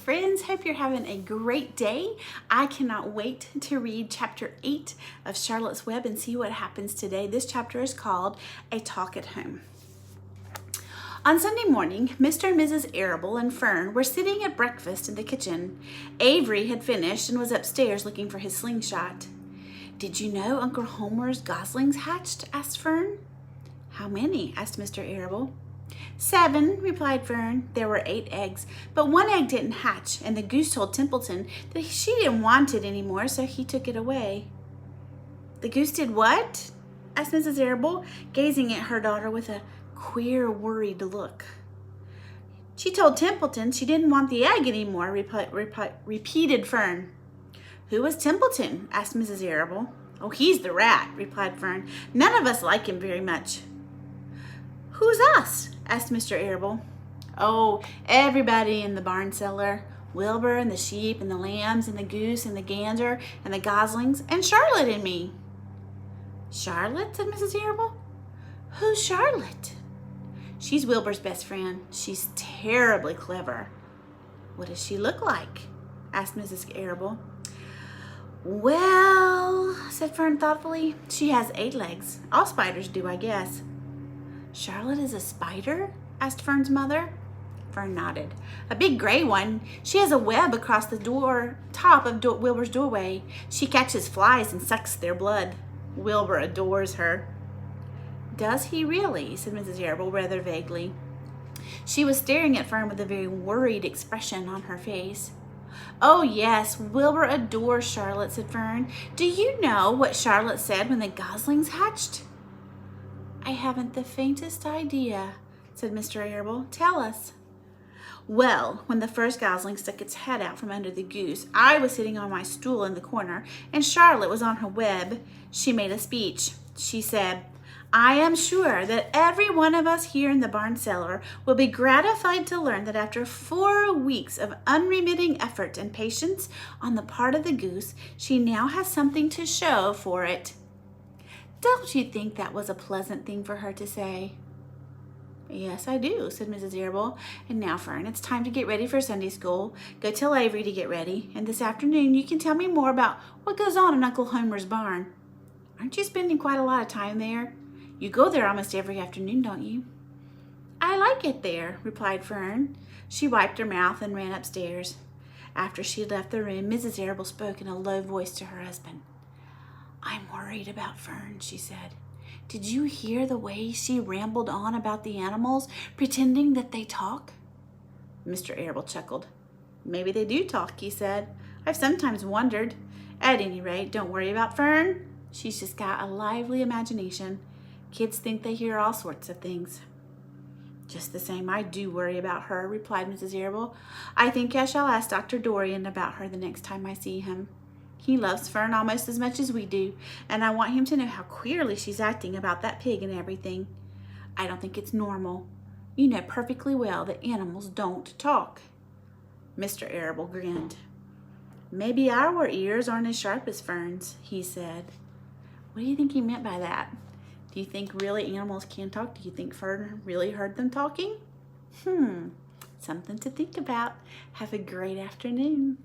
friends. Hope you're having a great day. I cannot wait to read chapter 8 of Charlotte's Web and see what happens today. This chapter is called A Talk at Home. On Sunday morning, Mr. and Mrs. Arable and Fern were sitting at breakfast in the kitchen. Avery had finished and was upstairs looking for his slingshot. "Did you know Uncle Homer's goslings hatched?" asked Fern. "How many?" asked Mr. Arable. "7," replied Fern. "There were 8 eggs, but 1 egg didn't hatch, and the goose told Templeton that she didn't want it anymore, so he took it away." "The goose did what?" asked Mrs. Arable, gazing at her daughter with a queer, worried look. "She told Templeton she didn't want the egg anymore," repeated Fern. "Who was Templeton?" asked Mrs. Arable. "Oh, he's the rat," replied Fern. "None of us like him very much." "Who's us?" asked Mr. Arable. "Oh, everybody in the barn cellar. Wilbur and the sheep and the lambs and the goose and the gander and the goslings and Charlotte and me." "Charlotte?" said Mrs. Arable. "Who's Charlotte?" "She's Wilbur's best friend. She's terribly clever." "What does she look like?" asked Mrs. Arable. "Well," said Fern thoughtfully, "she has 8 legs. All spiders do, I guess." "Charlotte is a spider?" asked Fern's mother. Fern nodded. "A big gray one. She has a web across the top of Wilbur's doorway. She catches flies and sucks their blood. Wilbur adores her." "Does he really?" said Mrs. Arable rather vaguely. She was staring at Fern with a very worried expression on her face. "Oh, yes, Wilbur adores Charlotte," said Fern. "Do you know what Charlotte said when the goslings hatched?" "I haven't the faintest idea," said Mr. Arable. "Tell us." "Well, when the first gosling stuck its head out from under the goose, I was sitting on my stool in the corner, and Charlotte was on her web. She made a speech. She said, 'I am sure that every one of us here in the barn cellar will be gratified to learn that after 4 weeks of unremitting effort and patience on the part of the goose, she now has something to show for it.' Don't you think that was a pleasant thing for her to say?" "Yes, I do," said Mrs. Arable. "And now, Fern, it's time to get ready for Sunday school. Go tell Avery to get ready, and this afternoon you can tell me more about what goes on in Uncle Homer's barn. Aren't you spending quite a lot of time there? You go there almost every afternoon, don't you?" "I like it there," replied Fern. She wiped her mouth and ran upstairs. After she left the room, Mrs. Arable spoke in a low voice to her husband. "I'm worried about Fern," she said. "Did you hear the way she rambled on about the animals, pretending that they talk?" Mr. Arable chuckled. "Maybe they do talk," he said. "I've sometimes wondered. At any rate, don't worry about Fern. She's just got a lively imagination. Kids think they hear all sorts of things." "Just the same, I do worry about her," replied Mrs. Arable. "I think I shall ask Dr. Dorian about her the next time I see him. He loves Fern almost as much as we do, and I want him to know how queerly she's acting about that pig and everything. I don't think it's normal. You know perfectly well that animals don't talk." Mr. Arable grinned. "Maybe our ears aren't as sharp as Fern's," he said. What do you think he meant by that? Do you think really animals can talk? Do you think Fern really heard them talking? Something to think about. Have a great afternoon.